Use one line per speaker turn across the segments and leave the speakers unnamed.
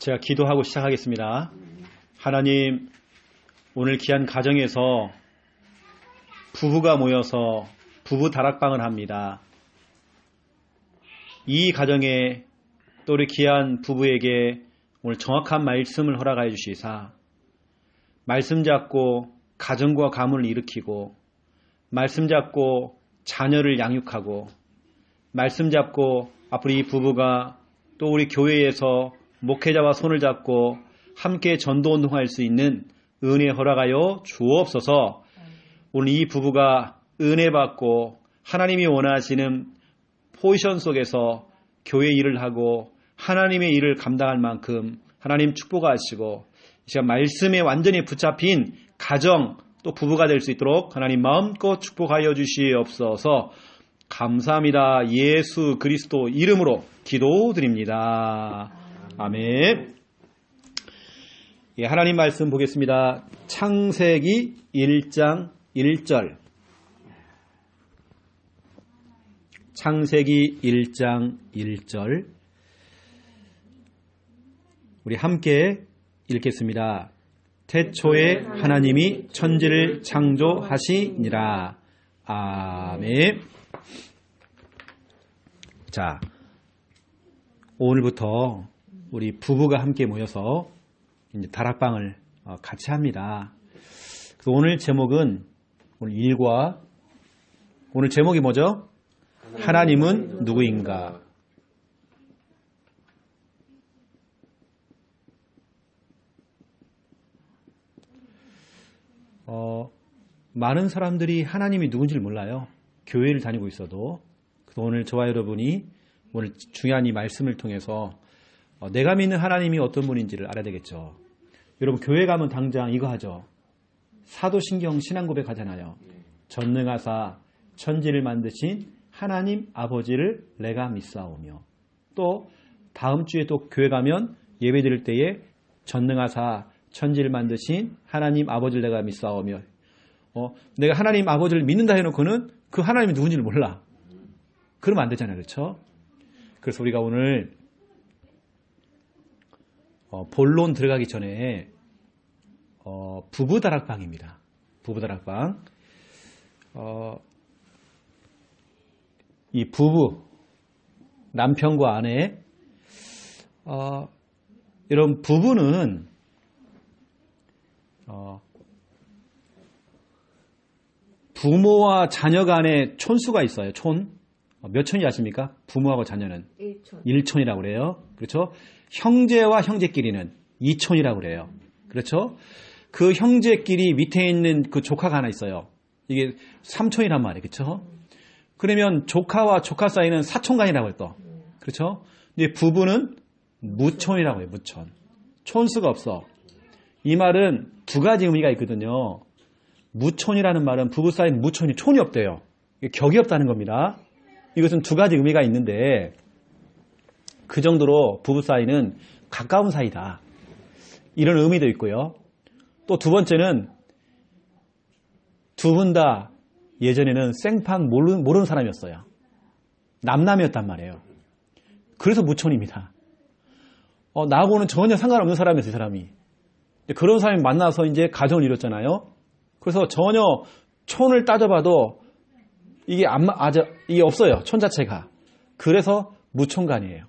제가 기도하고 시작하겠습니다. 하나님, 오늘 귀한 가정에서 부부가 모여서 부부 다락방을 합니다. 이 가정에 또 우리 귀한 부부에게 오늘 정확한 말씀을 허락하여 주시사, 말씀 잡고 가정과 가문을 일으키고, 말씀 잡고 자녀를 양육하고, 말씀 잡고 앞으로 이 부부가 또 우리 교회에서 목회자와 손을 잡고 함께 전도운동할 수 있는 은혜 허락하여 주옵소서. 오늘 이 부부가 은혜 받고 하나님이 원하시는 포지션 속에서 교회 일을 하고 하나님의 일을 감당할 만큼 하나님 축복하시고, 이 시간 말씀에 완전히 붙잡힌 가정 또 부부가 될 수 있도록 하나님 마음껏 축복하여 주시옵소서. 감사합니다. 예수 그리스도 이름으로 기도드립니다. 아멘. 예, 하나님 말씀 보겠습니다. 창세기 1장 1절. 창세기 1장 1절. 우리 함께 읽겠습니다. 태초에 하나님이 천지를 창조하시니라. 아멘. 자, 오늘부터 우리 부부가 함께 모여서 이제 다락방을 같이 합니다. 그래서 오늘 제목은 오늘 일과 오늘 제목이 뭐죠? 하나님은 누구인가? 많은 사람들이 하나님이 누군지를 몰라요. 교회를 다니고 있어도. 그래서 오늘 저와 여러분이 오늘 중요한 이 말씀을 통해서 내가 믿는 하나님이 어떤 분인지를 알아야 되겠죠. 여러분 교회 가면 당장 이거 하죠. 사도신경 신앙고백 하잖아요. 전능하사 천지를 만드신 하나님 아버지를 내가 믿사오며, 또 다음 주에 또 교회 가면 예배 드릴 때에 전능하사 천지를 만드신 하나님 아버지를 내가 믿사오며, 내가 하나님 아버지를 믿는다 해놓고는 그 하나님이 누군지를 몰라. 그러면 안 되잖아요. 그렇죠? 그래서 우리가 오늘 본론 들어가기 전에 부부 다락방입니다. 부부 다락방. 이 부부, 남편과 아내, 이런 부부는 부모와 자녀 간에 촌수가 있어요. 촌. 몇 촌이 아십니까? 부모하고 자녀는 1촌이라고 그래요. 그렇죠? 형제와 형제끼리는 2촌이라고 그래요. 그렇죠? 그 형제끼리 밑에 있는 그 조카가 하나 있어요. 이게 3촌이란 말이에요. 그렇죠? 그러면 조카와 조카 사이는 4촌간이라고 해요. 또. 그렇죠? 근데 부부는 무촌이라고 해요. 무촌. 촌수가 없어. 이 말은 두 가지 의미가 있거든요. 무촌이라는 말은 부부 사이는 무촌이 촌이 없대요. 격이 없다는 겁니다. 이것은 두 가지 의미가 있는데, 그 정도로 부부 사이는 가까운 사이다. 이런 의미도 있고요. 또 두 번째는 두 분 다 예전에는 생판 모르는 사람이었어요. 남남이었단 말이에요. 그래서 무촌입니다. 나하고는 전혀 상관없는 사람이었어요, 이 사람이. 그런 사람이 만나서 이제 가정을 이뤘잖아요. 그래서 전혀 촌을 따져봐도 이게 이게 없어요. 촌 자체가. 그래서 무촌간이에요.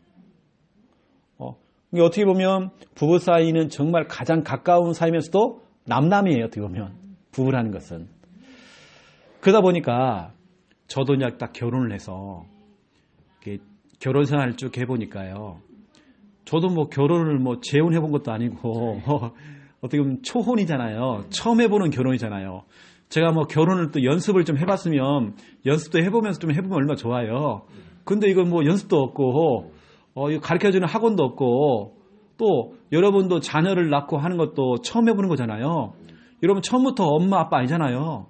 어떻게 보면 부부 사이는 정말 가장 가까운 사이면서도 남남이에요. 어떻게 보면 부부라는 것은. 그러다 보니까 저도 이제 딱 결혼을 해서 결혼 생활을 쭉 해보니까요. 저도 뭐 결혼을 재혼해본 것도 아니고 어떻게 보면 초혼이잖아요. 처음 해보는 결혼이잖아요. 제가 결혼을 또 연습을 좀 해봤으면 연습도 해보면서 좀 해보면 얼마나 좋아요. 근데 이건 연습도 없고, 이거 가르쳐주는 학원도 없고, 또 여러분도 자녀를 낳고 하는 것도 처음 해보는 거잖아요. 여러분 처음부터 엄마 아빠 아니잖아요.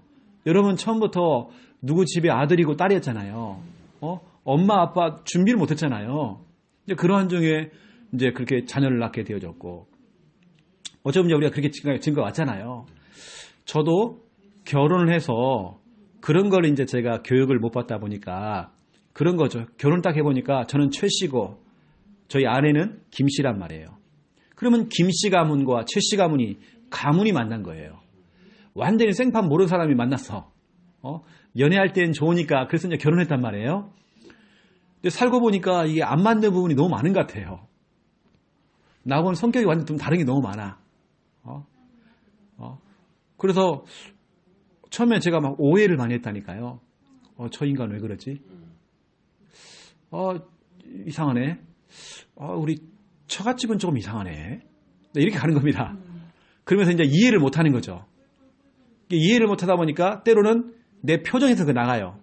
여러분 처음부터 누구 집에 아들이고 딸이었잖아요. 엄마 아빠 준비를 못했잖아요. 이제 그러한 중에 이제 그렇게 자녀를 낳게 되어졌고, 어쩌면 우리가 그렇게 증거 왔잖아요. 저도 결혼을 해서 그런 걸 이제 제가 교육을 못 받다 보니까 그런 거죠. 결혼 딱 해보니까 저는 최 씨고 저희 아내는 김 씨란 말이에요. 그러면 김씨 가문과 최씨 가문이 만난 거예요. 완전히 생판 모르는 사람이 만났어. 연애할 땐 좋으니까 그래서 이제 결혼했단 말이에요. 근데 살고 보니까 이게 안 맞는 부분이 너무 많은 것 같아요. 나하고는 성격이 완전 좀 다른 게 너무 많아. 그래서 처음에 제가 막 오해를 많이 했다니까요. 저 인간 왜 그러지? 이상하네. 우리 처갓집은 조금 이상하네. 이렇게 가는 겁니다. 그러면서 이제 이해를 못 하는 거죠. 이해를 못 하다 보니까 때로는 내 표정에서 나가요.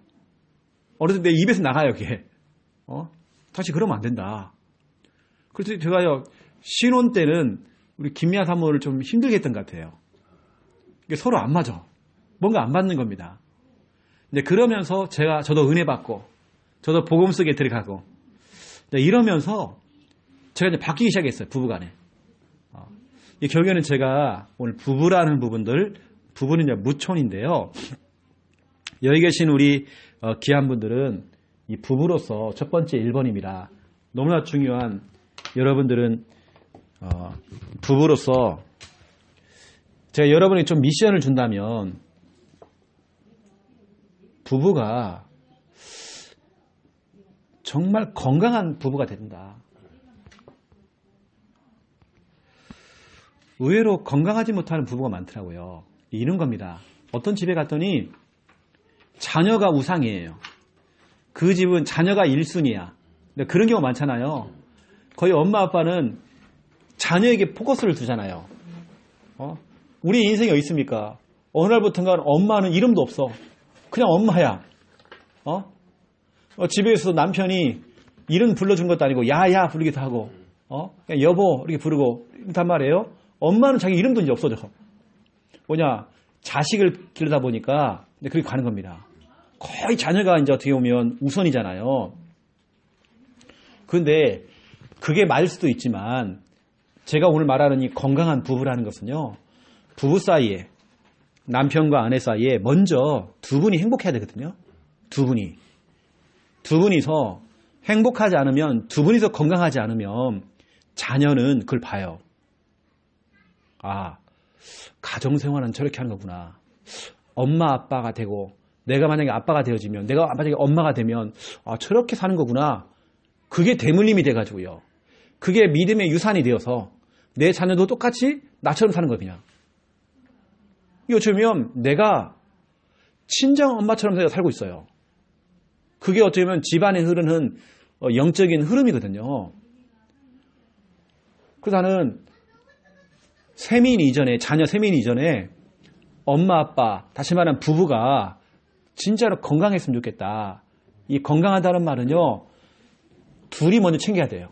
어느새 내 입에서 나가요, 그게. 다시 그러면 안 된다. 그래서 제가요, 신혼 때는 우리 김미아 사모를 좀 힘들게 했던 것 같아요. 이게 서로 안 맞아. 뭔가 안 맞는 겁니다. 이제 그러면서 저도 은혜 받고, 저도 복음 속에 들어가고, 이러면서 제가 이제 바뀌기 시작했어요, 부부간에. 결국에는 제가 오늘 부부라는 부부는 이제 무촌인데요. 여기 계신 우리 귀한 분들은 이 부부로서 첫 번째 1번입니다. 너무나 중요한 여러분들은 부부로서 제가 여러분에게 좀 미션을 준다면 부부가 정말 건강한 부부가 된다. 의외로 건강하지 못하는 부부가 많더라고요. 이런 겁니다. 어떤 집에 갔더니 자녀가 우상이에요. 그 집은 자녀가 1순위야. 그런 경우 많잖아요. 거의 엄마 아빠는 자녀에게 포커스를 두잖아요. 우리 인생이 어디 있습니까? 어느 날부터인가 엄마는 이름도 없어. 그냥 엄마야. 집에서 남편이 이름 불러준 것도 아니고 야야 부르기도 하고 그냥 여보 이렇게 부르고 이렇단 말이에요. 엄마는 자기 이름도 이제 없어져. 뭐냐, 자식을 기르다 보니까 그렇게 가는 겁니다. 거의 자녀가 이제 어떻게 보면 우선이잖아요. 그런데 그게 맞을 수도 있지만 제가 오늘 말하는 이 건강한 부부라는 것은요, 부부 사이에, 남편과 아내 사이에 먼저 두 분이 행복해야 되거든요. 두 분이서 행복하지 않으면, 두 분이서 건강하지 않으면 자녀는 그걸 봐요. 가정생활은 저렇게 하는 거구나. 엄마 아빠가 되고 내가 만약에 아빠가 되어지면, 내가 만약에 엄마가 되면 저렇게 사는 거구나. 그게 대물림이 돼가지고요. 그게 믿음의 유산이 되어서 내 자녀도 똑같이 나처럼 사는 거예요. 그냥. 이거 어쩌면 내가 친정 엄마처럼 살고 있어요. 그게 어쩌면 집안에 흐르는 영적인 흐름이거든요. 그래서 나는 자녀 세민 이전에 엄마 아빠, 다시 말하면 부부가 진짜로 건강했으면 좋겠다. 이 건강하다는 말은요, 둘이 먼저 챙겨야 돼요.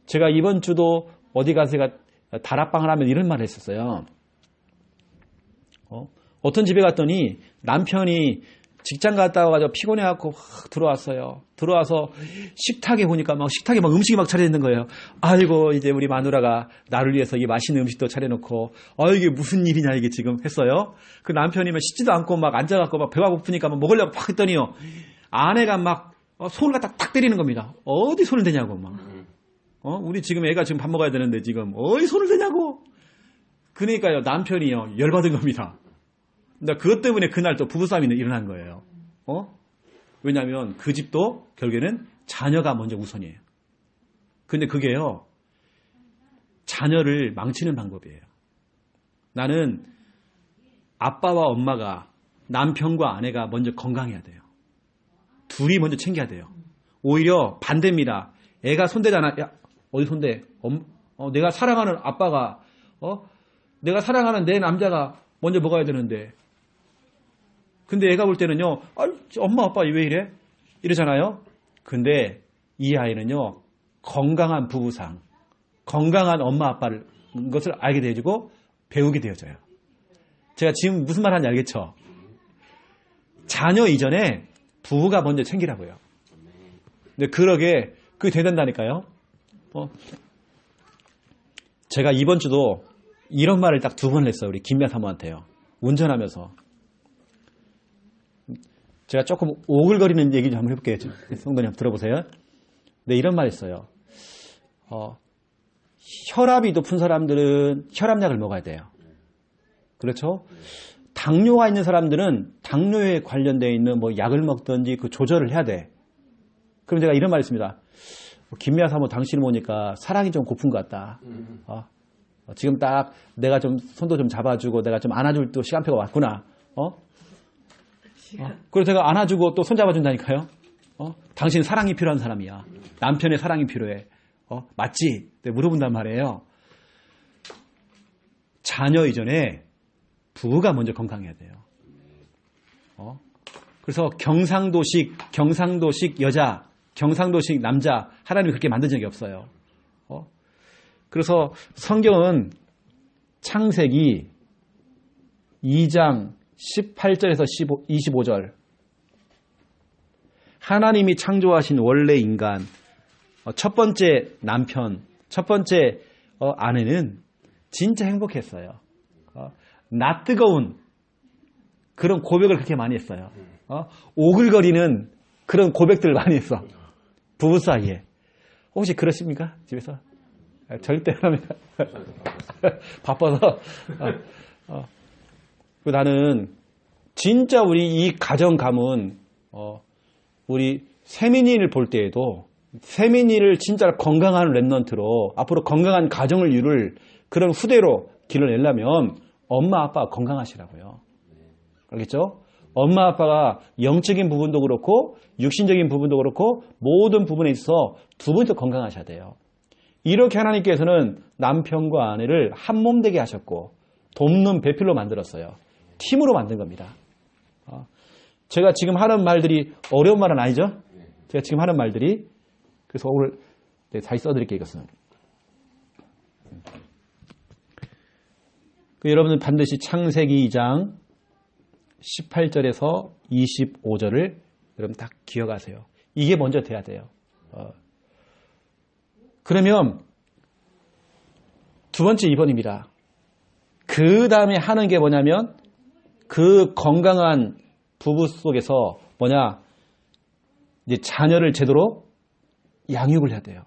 제가 이번 주도 어디 가서 제가 다락방을 하면 이런 말을 했었어요. 어떤 집에 갔더니 남편이 직장 갔다 와가지고 피곤해갖고 들어왔어요. 들어와서 식탁에 보니까 식탁에 음식이 차려 있는 거예요. 아이고, 이제 우리 마누라가 나를 위해서 이 맛있는 음식도 차려놓고, 이게 무슨 일이냐 이게 지금 했어요. 그 남편이 씻지도 않고 앉아갖고 배가 고프니까 먹으려고 팍 했더니요, 아내가 손을 갖다 딱 때리는 겁니다. 어디 손을 대냐고 우리 지금 애가 지금 밥 먹어야 되는데 지금 어디 손을 대냐고. 그러니까요, 남편이요 열받은 겁니다. 그것 때문에 그날 또 부부싸움이 일어난 거예요. 왜냐하면 그 집도 결국에는 자녀가 먼저 우선이에요. 근데 그게요, 자녀를 망치는 방법이에요. 나는 아빠와 엄마가, 남편과 아내가 먼저 건강해야 돼요. 둘이 먼저 챙겨야 돼요. 오히려 반대입니다. 애가 손대잖아. 야, 어디 손대? 내가 사랑하는 아빠가, 내가 사랑하는 내 남자가 먼저 먹어야 되는데. 근데 애가 볼 때는요, 엄마 아빠 왜 이래? 이러잖아요. 근데 이 아이는요, 건강한 부부상, 건강한 엄마 아빠를 것을 알게 되어지고 배우게 되어져요. 제가 지금 무슨 말 하는지 알겠죠? 자녀 이전에 부부가 먼저 챙기라고요. 근데 그게 된다니까요. 제가 이번 주도 이런 말을 딱 2번 했어요. 우리 김미아 사모한테요. 운전하면서. 제가 조금 오글거리는 얘기 좀 한번 해볼게요. 성도님 한번 들어보세요. 네, 이런 말 했어요. 혈압이 높은 사람들은 혈압약을 먹어야 돼요. 그렇죠? 당뇨가 있는 사람들은 당뇨에 관련되어 있는 뭐 약을 먹든지 그 조절을 해야 돼. 그럼 제가 이런 말 했습니다. 김미아 사모 당신을 보니까 사랑이 좀 고픈 것 같다. 지금 딱 내가 좀 손도 좀 잡아주고 내가 좀 안아줄 또 시간표가 왔구나. 그래서 제가 안아주고 또 손 잡아준다니까요. 당신 사랑이 필요한 사람이야. 남편의 사랑이 필요해. 맞지? 네, 물어본단 말이에요. 자녀 이전에 부부가 먼저 건강해야 돼요. 그래서 경상도식 여자, 경상도식 남자, 하나님이 그렇게 만든 적이 없어요. 그래서 성경은 창세기 2장 18절에서 25절 하나님이 창조하신 원래 인간 첫 번째 남편, 첫 번째 아내는 진짜 행복했어요. 나 뜨거운 그런 고백을 그렇게 많이 했어요. 오글거리는 그런 고백들을 많이 했어. 부부 사이에. 혹시 그러십니까? 집에서? 절대 그럽니다. 바빠서. 나는 진짜 우리 이 가정 가문 우리 세민이를 볼 때에도 세민이를 진짜 건강한 랩넌트로 앞으로 건강한 가정을 이룰 그런 후대로 길을 내려면 엄마 아빠가 건강하시라고요. 알겠죠? 엄마 아빠가 영적인 부분도 그렇고 육신적인 부분도 그렇고 모든 부분에 있어서 두 분이 더 건강하셔야 돼요. 이렇게 하나님께서는 남편과 아내를 한 몸 되게 하셨고 돕는 배필로 만들었어요. 팀으로 만든 겁니다. 제가 지금 하는 말들이 어려운 말은 아니죠? 제가 지금 하는 말들이 그래서 오늘 다시 써드릴게요. 이것은 여러분은 반드시 창세기 2장 18절에서 25절을 여러분 딱 기억하세요. 이게 먼저 돼야 돼요. 그러면 두 번째 2번입니다. 그 다음에 하는 게 뭐냐면 그 건강한 부부 속에서 뭐냐 이제 자녀를 제대로 양육을 해야 돼요.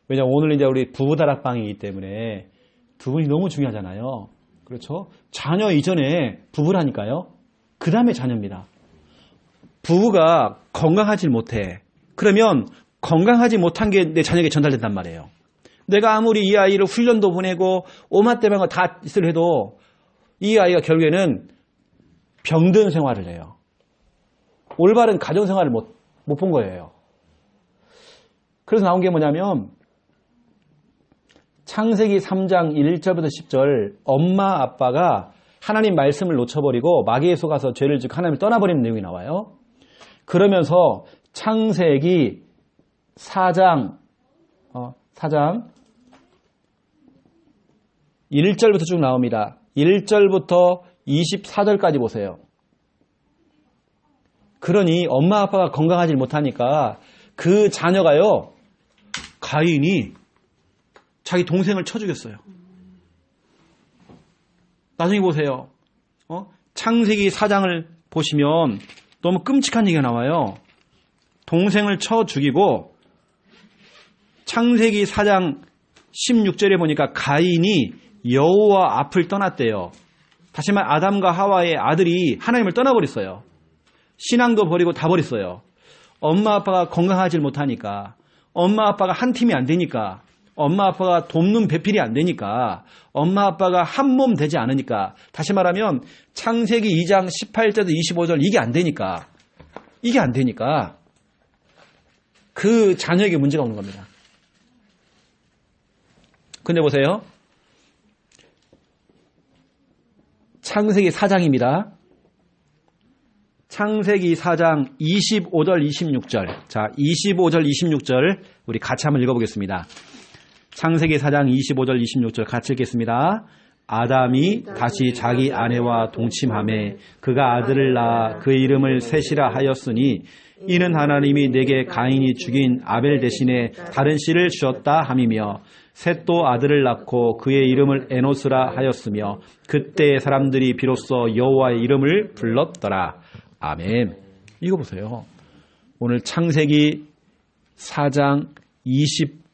왜냐하면 오늘 이제 우리 부부 다락방이기 때문에 두 분이 너무 중요하잖아요. 그렇죠? 자녀 이전에 부부라니까요. 그 다음에 자녀입니다. 부부가 건강하지 못해. 그러면 건강하지 못한 게 내 자녀에게 전달된단 말이에요. 내가 아무리 이 아이를 훈련도 보내고 오맛대방어 다 있을 해도 이 아이가 결국에는 병든 생활을 해요. 올바른 가정생활을 못 본 거예요. 그래서 나온 게 뭐냐면 창세기 3장 1절부터 10절 엄마 아빠가 하나님 말씀을 놓쳐버리고 마귀에 속아서 죄를 짓고 하나님을 떠나버리는 내용이 나와요. 그러면서 창세기 4장 1절부터 쭉 나옵니다. 1절부터 24절까지 보세요. 그러니 엄마 아빠가 건강하지 못하니까 그 자녀가요. 가인이 자기 동생을 쳐 죽였어요. 나중에 보세요. 창세기 4장을 보시면 너무 끔찍한 얘기가 나와요. 동생을 쳐 죽이고 창세기 4장 16절에 보니까 가인이 여호와 앞을 떠났대요. 다시 말해 아담과 하와의 아들이 하나님을 떠나버렸어요. 신앙도 버리고 다 버렸어요. 엄마 아빠가 건강하지 못하니까 엄마 아빠가 한 팀이 안 되니까 엄마 아빠가 돕는 배필이 안 되니까 엄마 아빠가 한 몸 되지 않으니까 다시 말하면 창세기 2장 18절에서 25절 이게 안 되니까 그 자녀에게 문제가 오는 겁니다. 근데 보세요. 창세기 4장입니다. 창세기 4장 25절 26절 자 25절 26절 우리 같이 한번 읽어보겠습니다. 창세기 4장 25절 26절 같이 읽겠습니다. 아담이 다시 자기 아내와 동침하매 그가 아들을 낳아 그 이름을 셋이라 하였으니 이는 하나님이 내게 가인이 죽인 아벨 대신에 다른 씨를 주었다 함이며 셋도 아들을 낳고 그의 이름을 에노스라 하였으며 그때의 사람들이 비로소 여호와의 이름을 불렀더라. 아멘. 이거 보세요. 오늘 창세기 4장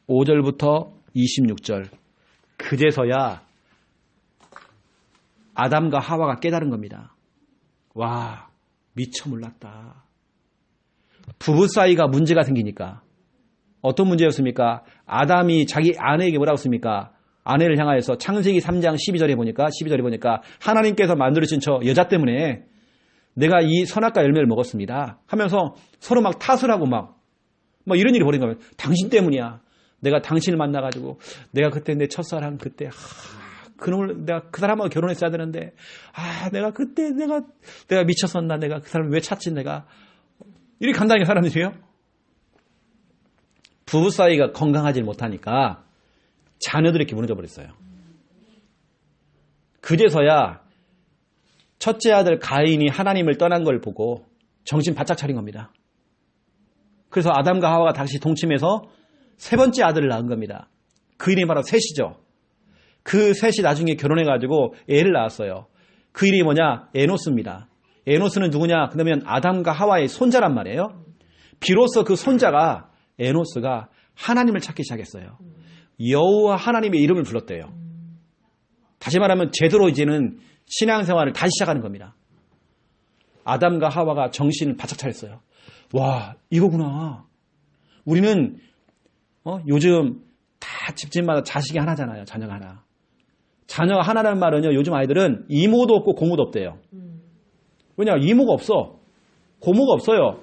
5절부터 26절. 그제서야 아담과 하와가 깨달은 겁니다. 와, 미처 몰랐다. 부부 사이가 문제가 생기니까. 어떤 문제였습니까? 아담이 자기 아내에게 뭐라고 했습니까? 아내를 향하여서 창세기 3장 12절에 보니까 하나님께서 만들어주신 저 여자 때문에 내가 이 선악과 열매를 먹었습니다 하면서 서로 막 탓을 하고 막 이런 일이 벌어진 거예요. 당신 때문이야. 내가 당신을 만나가지고 내가 그때 내 첫사랑 그때 그놈을 내가 그 사람하고 결혼했어야 되는데 내가 그때 내가 미쳤었나. 내가 그 사람을 왜 찾지. 내가 이렇게 간다니까 사람들이에요. 부부 사이가 건강하지 못하니까 자녀들이 이렇게 무너져 버렸어요. 그제서야 첫째 아들 가인이 하나님을 떠난 걸 보고 정신 바짝 차린 겁니다. 그래서 아담과 하와가 다시 동침해서 세 번째 아들을 낳은 겁니다. 그 이름이 바로 셋이죠. 그 셋이 나중에 결혼해가지고 애를 낳았어요. 그 이름이 뭐냐? 에노스입니다. 에노스는 누구냐? 그러면 아담과 하와의 손자란 말이에요. 비로소 그 손자가 에노스가 하나님을 찾기 시작했어요. 여호와 하나님의 이름을 불렀대요. 다시 말하면 제대로 이제는 신앙생활을 다시 시작하는 겁니다. 아담과 하와가 정신을 바짝 차렸어요. 와, 이거구나. 우리는 요즘 다 집집마다 자식이 하나잖아요. 자녀가 하나. 자녀가 하나라는 말은요, 요즘 아이들은 이모도 없고 고모도 없대요. 왜냐? 이모가 없어. 고모가 없어요.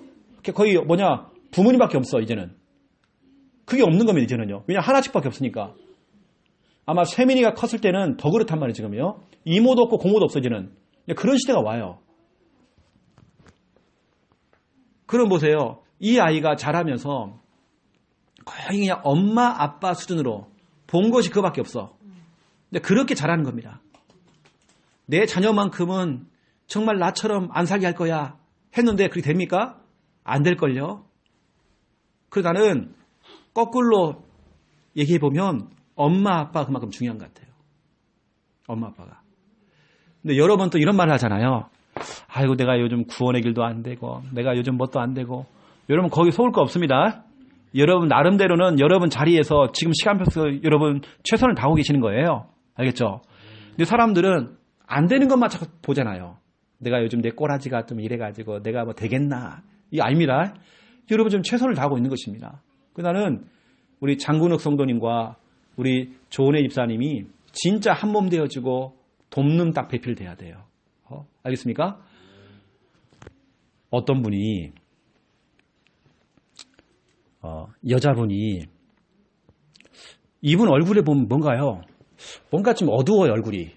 거의 부모님밖에 없어, 이제는. 그게 없는 겁니다, 이제는요. 왜냐? 하나씩밖에 없으니까. 아마 세민이가 컸을 때는 더 그렇단 말이에요, 지금요. 이모도 없고 고모도 없어, 이제는. 그런 시대가 와요. 그럼 보세요. 이 아이가 자라면서 거의 그냥 엄마, 아빠 수준으로 본 것이 그거밖에 없어. 근데 그렇게 자라는 겁니다. 내 자녀만큼은 정말 나처럼 안 살게 할 거야 했는데 그게 됩니까? 안 될걸요. 그래서 나는 거꾸로 얘기해보면 엄마, 아빠 그만큼 중요한 것 같아요. 엄마, 아빠가. 근데 여러 번 또 이런 말을 하잖아요. 아이고, 내가 요즘 구원의 길도 안 되고, 내가 요즘 뭣도 안 되고. 여러분, 거기 속을 거 없습니다. 여러분, 나름대로는 여러분 자리에서 지금 시간표에서 여러분 최선을 다하고 계시는 거예요. 알겠죠? 근데 사람들은 안 되는 것만 자꾸 보잖아요. 내가 요즘 내 꼬라지가 좀 이래가지고 내가 되겠나. 이거 아닙니다. 여러분 좀 최선을 다하고 있는 것입니다. 나는 우리 장군욱 성도님과 우리 조은혜 집사님이 진짜 한 몸 되어지고 돕는 딱 배필돼야 돼요. 알겠습니까? 어떤 분이 여자분이 이분 얼굴에 보면 뭔가요? 뭔가 좀 어두워요, 얼굴이.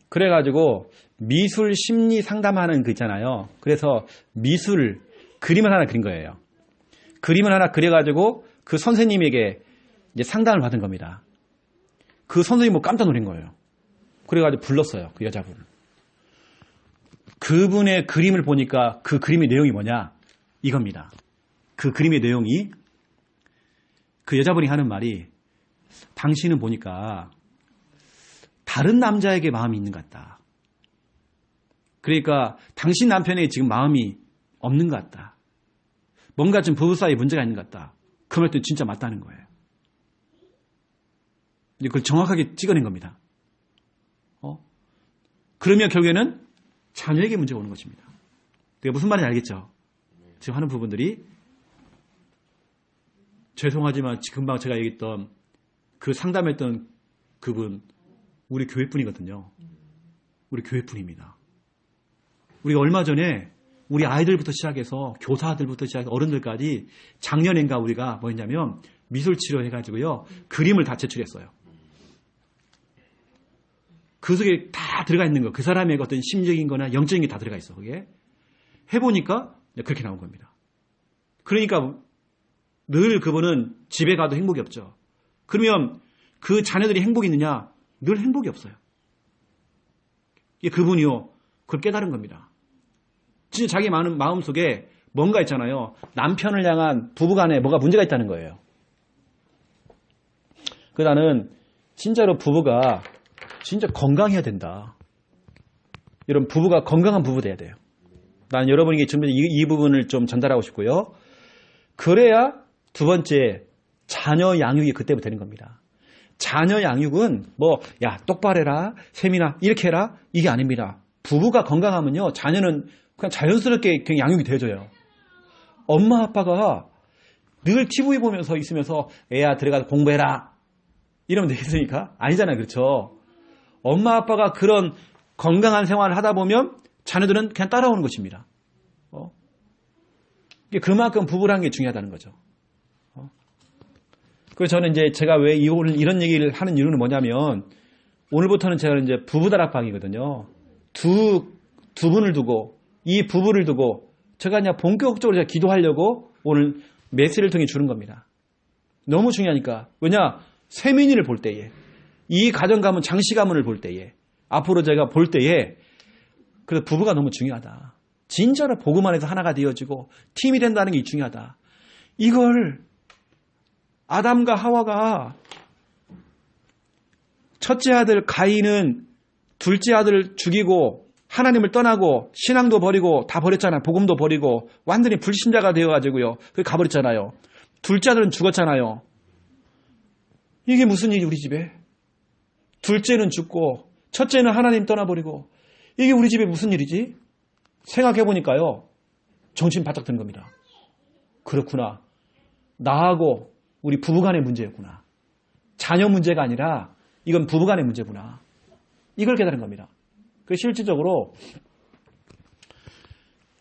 그래가지고 미술 심리 상담하는 그 있잖아요. 그래서 미술 그림을 하나 그린 거예요. 그림을 하나 그려가지고 그 선생님에게 이제 상담을 받은 겁니다. 그 선생님이 뭐 깜짝 놀란 거예요. 그래가지고 불렀어요, 그 여자분을. 그분의 그림을 보니까 그 그림의 내용이 뭐냐? 이겁니다. 그 그림의 내용이 그 여자분이 하는 말이 당신은 보니까 다른 남자에게 마음이 있는 것 같다. 그러니까 당신 남편에게 지금 마음이 없는 것 같다. 뭔가 좀 부부 사이에 문제가 있는 것 같다. 그 말도 진짜 맞다는 거예요. 그걸 정확하게 찍어낸 겁니다. 그러면 결국에는 자녀에게 문제가 오는 것입니다. 내가 무슨 말인지 알겠죠? 지금 하는 부분들이 죄송하지만 금방 제가 얘기했던 그 상담했던 그분 우리 교회뿐이거든요. 우리 교회뿐입니다. 우리가 얼마 전에 우리 아이들부터 시작해서 교사들부터 시작해서 어른들까지 작년인가 우리가 뭐였냐면 미술 치료해가지고요. 그림을 다 제출했어요. 그 속에 다 들어가 있는 거. 그 사람의 어떤 심적인 거나 영적인 게 다 들어가 있어. 그게. 해보니까 그렇게 나온 겁니다. 그러니까 늘 그분은 집에 가도 행복이 없죠. 그러면 그 자녀들이 행복이 있느냐? 늘 행복이 없어요. 그분이요. 그걸 깨달은 겁니다. 진짜 자기 마음 속에 뭔가 있잖아요. 남편을 향한 부부간에 뭐가 문제가 있다는 거예요. 그래서 나는 진짜로 부부가 진짜 건강해야 된다. 여러분 부부가 건강한 부부 돼야 돼요. 나는 여러분에게 이 부분을 좀 전달하고 싶고요. 그래야 두 번째 자녀 양육이 그때부터 되는 겁니다. 자녀 양육은 뭐, 야, 똑바로 해라, 세민아, 이렇게 해라, 이게 아닙니다. 부부가 건강하면요, 자녀는 그냥 자연스럽게 그냥 양육이 되어져요. 엄마, 아빠가 늘 TV 보면서 있으면서 애야, 들어가서 공부해라. 이러면 되겠습니까? 아니잖아요. 그렇죠? 엄마, 아빠가 그런 건강한 생활을 하다 보면 자녀들은 그냥 따라오는 것입니다. 그만큼 부부라는 게 중요하다는 거죠. 그래서 저는 이제 제가 왜 오늘 이런 얘기를 하는 이유는 뭐냐면, 오늘부터는 제가 이제 부부다락방이거든요. 두 분을 두고, 이 부부를 두고, 제가 그냥 본격적으로 제가 기도하려고 오늘 메시지를 통해 주는 겁니다. 너무 중요하니까. 왜냐? 세민이를 볼 때에, 이 가정 가문, 장씨 가문을 볼 때에, 앞으로 제가 볼 때에, 그래서 부부가 너무 중요하다. 진짜로 복음 안에서 하나가 되어지고 팀이 된다는 게 중요하다. 이걸 아담과 하와가 첫째 아들 가인은 둘째 아들을 죽이고 하나님을 떠나고 신앙도 버리고 다 버렸잖아요. 복음도 버리고 완전히 불신자가 되어가지고요. 그게 가버렸잖아요. 둘째 아들은 죽었잖아요. 이게 무슨 일이 우리 집에? 둘째는 죽고 첫째는 하나님 떠나버리고 이게 우리 집에 무슨 일이지? 생각해보니까요. 정신 바짝 드는 겁니다. 그렇구나. 나하고 우리 부부간의 문제였구나. 자녀 문제가 아니라 이건 부부간의 문제구나. 이걸 깨달은 겁니다. 그래서 실질적으로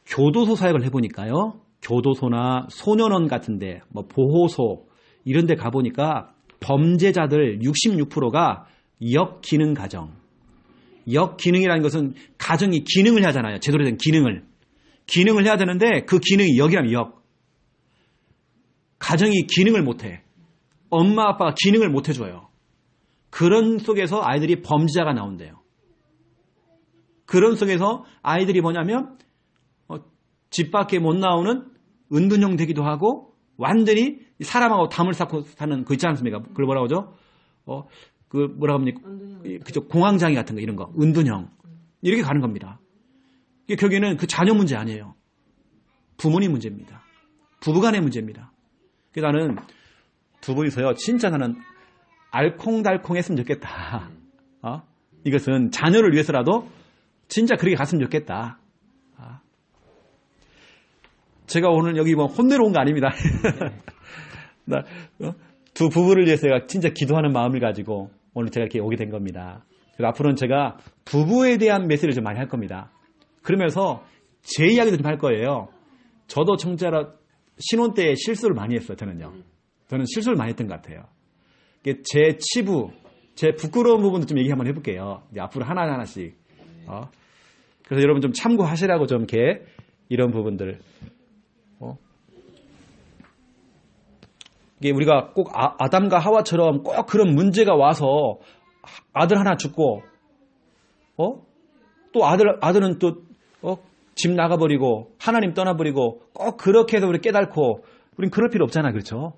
교도소 사역을 해보니까요. 교도소나 소년원 같은데 뭐 보호소 이런 데 가보니까 범죄자들 66%가 역기능 가정. 역기능이라는 것은 가정이 기능을 해야 하잖아요. 제대로 된 기능을. 기능을 해야 되는데 그 기능이 역이라면 역. 가정이 기능을 못해. 엄마 아빠가 기능을 못 해줘요. 그런 속에서 아이들이 범죄자가 나온대요. 그런 속에서 아이들이 뭐냐면 집 밖에 못 나오는 은둔형 되기도 하고 완전히 사람하고 담을 쌓고 사는 거 있지 않습니까? 그걸 뭐라고 하죠? 그 뭐라고 합니까? 그죠? 공황장애 같은 거 이런 거. 은둔형. 이렇게 가는 겁니다. 이게 결국에는 그 자녀 문제 아니에요. 부모님 문제입니다. 부부간의 문제입니다. 그래서 나는 두 분이서요. 진짜 나는 알콩달콩 했으면 좋겠다. 이것은 자녀를 위해서라도 진짜 그렇게 갔으면 좋겠다. 제가 오늘 여기 뭐 혼내러 온 거 아닙니다. 두 부부를 위해서 제가 진짜 기도하는 마음을 가지고 오늘 제가 이렇게 오게 된 겁니다. 그래서 앞으로는 제가 부부에 대한 메시지를 좀 많이 할 겁니다. 그러면서 제 이야기도 좀 할 거예요. 저도 청자라 신혼 때 실수를 많이 했어요. 저는 실수를 많이 했던 것 같아요. 제 치부, 제 부끄러운 부분도 좀 얘기 한번 해볼게요. 이제 앞으로 하나씩. 그래서 여러분 좀 참고하시라고 좀 이렇게 이런 부분들. 이게 우리가 꼭 아담과 하와처럼 꼭 그런 문제가 와서 아들 하나 죽고, 또 아들은 또, 집 나가버리고, 하나님 떠나버리고, 꼭 그렇게 해서 우리 깨닫고, 우린 그럴 필요 없잖아. 그렇죠?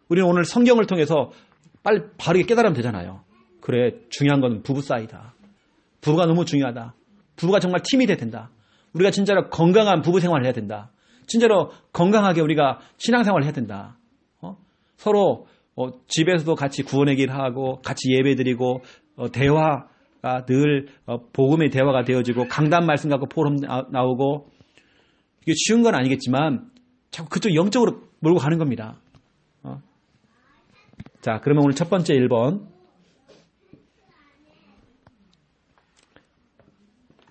우리는 오늘 성경을 통해서 빨리 바르게 깨달으면 되잖아요. 그래, 중요한 건 부부 사이다. 부부가 너무 중요하다. 부부가 정말 팀이 돼야 된다. 우리가 진짜로 건강한 부부 생활을 해야 된다. 진짜로 건강하게 우리가 신앙생활을 해야 된다. 서로 집에서도 같이 구원의 길 하고 같이 예배드리고 대화가 늘 복음의 대화가 되어지고 강단 말씀 갖고 포럼 나오고 이게 쉬운 건 아니겠지만 자꾸 그쪽 영적으로 몰고 가는 겁니다. 자, 그러면 오늘 첫 번째 1번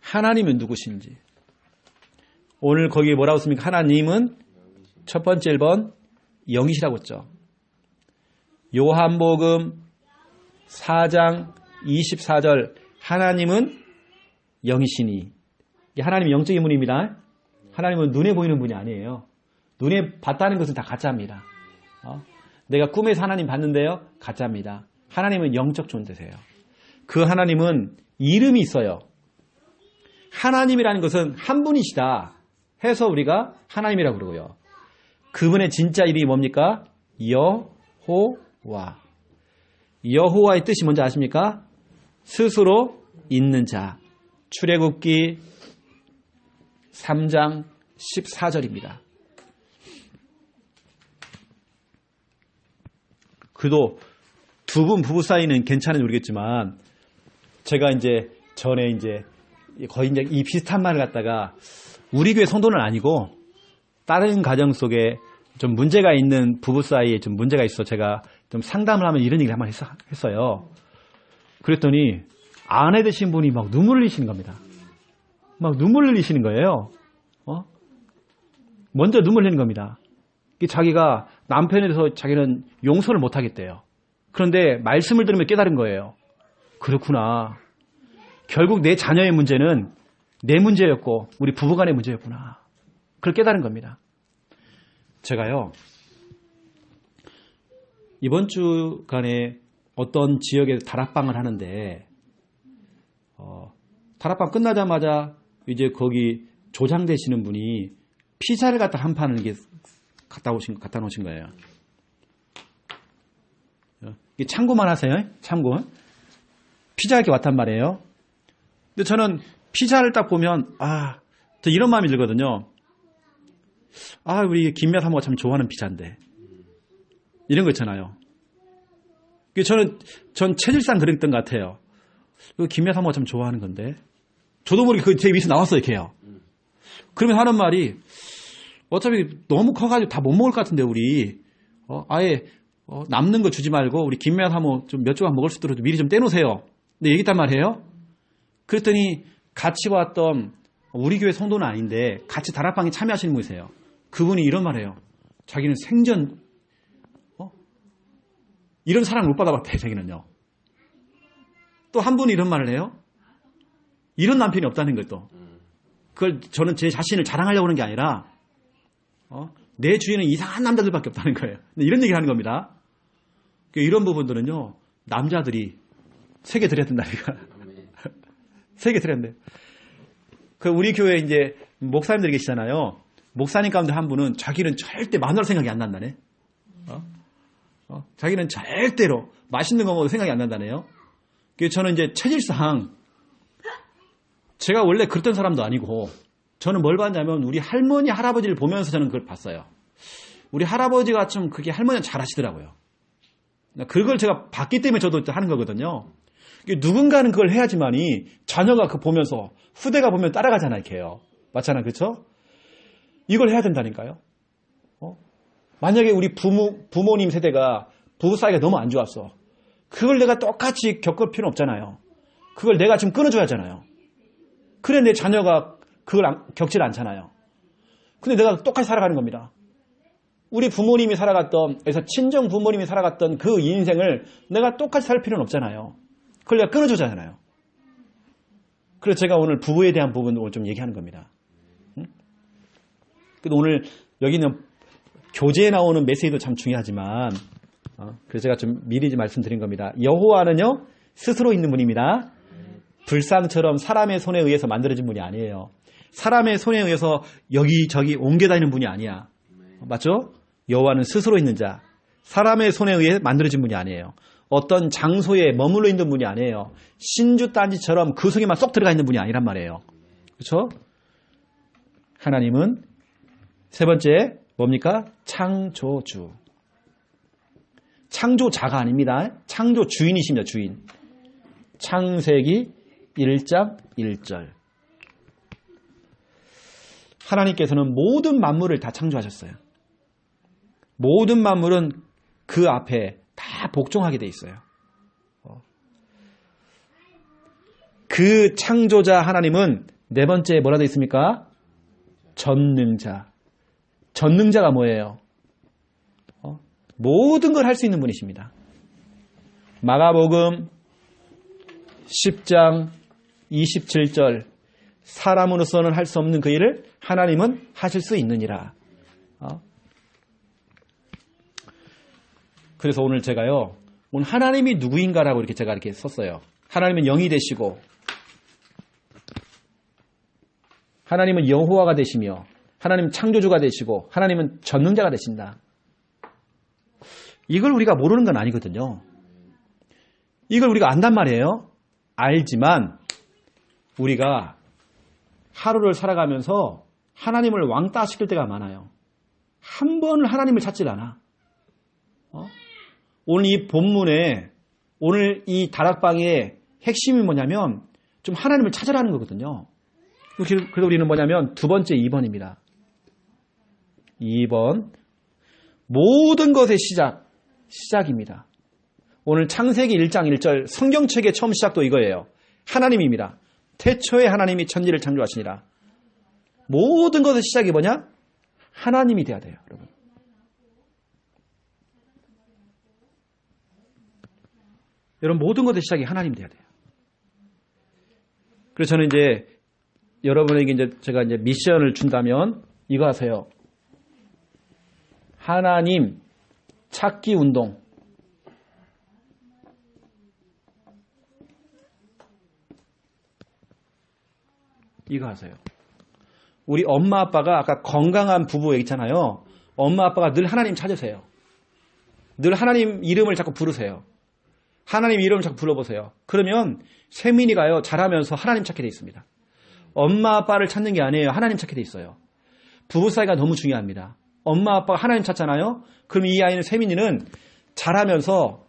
하나님은 누구신지. 오늘 거기 뭐라고 씁니까? 하나님은 첫 번째 1번 영이시라고 했죠. 요한복음 4장 24절 하나님은 영이시니. 하나님은 영적인 분입니다. 하나님은 눈에 보이는 분이 아니에요. 눈에 봤다는 것은 다 가짜입니다. 내가 꿈에서 하나님 봤는데요. 가짜입니다. 하나님은 영적 존재세요. 그 하나님은 이름이 있어요. 하나님이라는 것은 한 분이시다 해서 우리가 하나님이라고 그러고요. 그분의 진짜 이름이 뭡니까? 여호와. 여호와의 뜻이 뭔지 아십니까? 스스로 있는 자. 출애굽기 3장 14절입니다. 그래도 두 분 부부 사이는 괜찮은지 모르겠지만 제가 이제 전에 이제 거의 이제 이 비슷한 말을 갖다가 우리 교회 성도는 아니고 다른 가정 속에 좀 문제가 있는 부부 사이에 좀 문제가 있어 제가 좀 상담을 하면 이런 얘기를 한번 했어요. 그랬더니 아내 되신 분이 막 눈물을 흘리시는 겁니다. 막 눈물을 흘리시는 거예요. 먼저 눈물 흘리는 겁니다. 자기가 남편에 대해서 자기는 용서를 못 하겠대요. 그런데 말씀을 들으면 깨달은 거예요. 그렇구나. 결국 내 자녀의 문제는 내 문제였고 우리 부부간의 문제였구나. 그걸 깨달은 겁니다. 제가요 이번 주간에 어떤 지역에서 다락방을 하는데 다락방 끝나자마자 이제 거기 조장되시는 분이 피자를 갖다 한 판을 이렇게 갖다 놓으신 거예요. 참고만 하세요. 참고. 피자 이렇게 왔단 말이에요. 근데 저는 피자를 딱 보면 저 이런 마음이 들거든요. 우리 김미아 사모가 참 좋아하는 피자인데 이런 거 있잖아요. 전 체질상 그랬던 것 같아요. 김미아 사모가 참 좋아하는 건데 저도 모르게 그 제 위에서 나왔어요. 이렇게요. 그러면 하는 말이 어차피 너무 커가지고 다 못 먹을 것 같은데 우리 아예 남는 거 주지 말고 우리 김미아 사모 좀 몇 조각 먹을 수 있도록 미리 좀 떼놓으세요. 근데 얘기했단 말이에요. 그랬더니 같이 왔던 우리 교회 성도는 아닌데 같이 다락방에 참여하시는 분이세요. 그분이 이런 말이에요. 자기는 생전 이런 사랑을 못 받아봤대. 자기는요. 또 한 분이 이런 말을 해요. 이런 남편이 없다는 거예요. 또 그걸 저는 제 자신을 자랑하려고 하는 게 아니라 내 주위에는 이상한 남자들밖에 없다는 거예요. 이런 얘기를 하는 겁니다. 이런 부분들은요 남자들이 세게 드려야 된다니까. 세게 드려야 돼. 우리 교회 이제 목사님들이 계시잖아요. 목사님 가운데 한 분은 자기는 절대 마누라 생각이 안 난다네. 자기는 절대로 맛있는 거 먹어도 생각이 안 난다네요. 저는 이제 체질상 제가 원래 그랬던 사람도 아니고 저는 뭘 봤냐면 우리 할머니 할아버지를 보면서 저는 그걸 봤어요. 우리 할아버지가 좀 그게 할머니가 잘 하시더라고요. 그걸 제가 봤기 때문에 저도 하는 거거든요. 누군가는 그걸 해야지만이 자녀가 그 보면서 후대가 보면 따라가잖아요. 이렇게요. 맞잖아요. 그렇죠? 이걸 해야 된다니까요. 만약에 우리 부모님 세대가 부부 사이가 너무 안 좋았어. 그걸 내가 똑같이 겪을 필요는 없잖아요. 그걸 내가 좀 끊어줘야 하잖아요. 그래 내 자녀가 그걸 겪질 않잖아요. 근데 내가 똑같이 살아가는 겁니다. 우리 부모님이 살아갔던, 그래서 친정 부모님이 살아갔던 그 인생을 내가 똑같이 살 필요는 없잖아요. 그걸 내가 끊어주잖아요. 그래서 제가 오늘 부부에 대한 부분을 좀 얘기하는 겁니다. 그래도 오늘 여기는 교재에 나오는 메시지도 참 중요하지만, 그래서 제가 좀 미리 말씀드린 겁니다. 여호와는요, 스스로 있는 분입니다. 불상처럼 사람의 손에 의해서 만들어진 분이 아니에요. 사람의 손에 의해서 여기저기 옮겨다니는 분이 아니야. 맞죠? 여호와는 스스로 있는 자. 사람의 손에 의해 만들어진 분이 아니에요. 어떤 장소에 머물러 있는 분이 아니에요. 신주 딴지처럼 그 속에만 쏙 들어가 있는 분이 아니란 말이에요. 그렇죠? 하나님은 세 번째 뭡니까? 창조주. 창조자가 아닙니다. 창조주인이십니다. 주인. 창세기 1장 1절. 하나님께서는 모든 만물을 다 창조하셨어요. 모든 만물은 그 앞에 다 복종하게 돼 있어요. 그 창조자 하나님은 네 번째 뭐라 돼 있습니까? 전능자. 전능자가 뭐예요? 모든 걸 할 수 있는 분이십니다. 마가복음 10장 27절 사람으로서는 할 수 없는 그 일을 하나님은 하실 수 있느니라. 그래서 오늘 제가요, 오늘 하나님이 누구인가라고 이렇게 제가 이렇게 썼어요. 하나님은 영이 되시고, 하나님은 여호와가 되시며, 하나님은 창조주가 되시고, 하나님은 전능자가 되신다. 이걸 우리가 모르는 건 아니거든요. 이걸 우리가 안단 말이에요. 알지만 우리가 하루를 살아가면서 하나님을 왕따시킬 때가 많아요. 한 번을 하나님을 찾질 않아. 오늘 이 본문에 오늘 이 다락방의 핵심이 뭐냐면 좀 하나님을 찾으라는 거거든요. 그래서 우리는 뭐냐면 두 번째 2번입니다. 2번 모든 것의 시작입니다. 오늘 창세기 1장 1절 성경책의 처음 시작도 이거예요. 하나님입니다. 태초에 하나님이 천지를 창조하시니라. 모든 것의 시작이 뭐냐? 하나님이 돼야 돼요, 여러분. 여러분 모든 것의 시작이 하나님이 돼야 돼요. 그래서 저는 이제 여러분에게 이제 제가 이제 미션을 준다면 이거 하세요. 하나님 찾기 운동. 이거 하세요. 우리 엄마 아빠가 아까 건강한 부부 얘기했잖아요. 엄마 아빠가 늘 하나님 찾으세요. 늘 하나님 이름을 자꾸 부르세요. 하나님 이름을 자꾸 불러보세요. 그러면 세민이가요 자라면서 하나님 찾게 돼 있습니다. 엄마 아빠를 찾는 게 아니에요. 하나님 찾게 돼 있어요. 부부 사이가 너무 중요합니다. 엄마 아빠가 하나님 찾잖아요. 그럼 이 아이는 세민이는 자라면서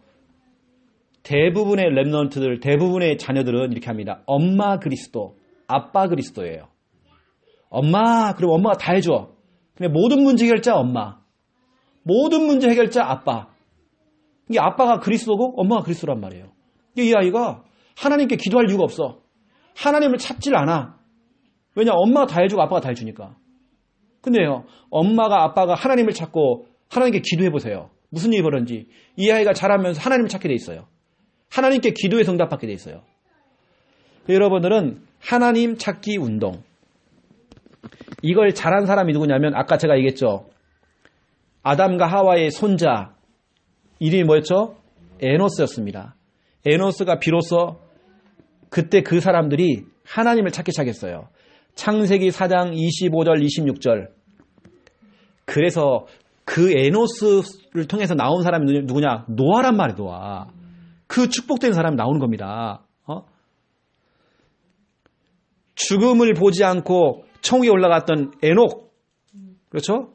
대부분의 랩넌트들, 대부분의 자녀들은 이렇게 합니다. 엄마 그리스도, 아빠 그리스도예요. 엄마, 그럼 엄마가 다 해줘. 근데 모든 문제 해결자 엄마, 모든 문제 해결자 아빠. 이게 아빠가 그리스도고 엄마가 그리스도란 말이에요. 이 아이가 하나님께 기도할 이유가 없어. 하나님을 찾질 않아. 왜냐? 엄마가 다 해주고 아빠가 다 해주니까. 근데요, 엄마가 아빠가 하나님을 찾고 하나님께 기도해보세요. 무슨 일이 벌어진지. 이 아이가 자라면서 하나님을 찾게 돼 있어요. 하나님께 기도해서 응답받게 돼 있어요. 여러분들은 하나님 찾기 운동. 이걸 잘한 사람이 누구냐면 아까 제가 얘기했죠. 아담과 하와의 손자. 이름이 뭐였죠? 에노스였습니다. 에노스가 비로소 그때 그 사람들이 하나님을 찾기 시작했어요. 창세기 4장 25절 26절. 그래서 그 에노스를 통해서 나온 사람이 누구냐? 노아란 말이에요. 노아. 그 축복된 사람이 나오는 겁니다. 죽음을 보지 않고 천국에 올라갔던 에녹. 그렇죠?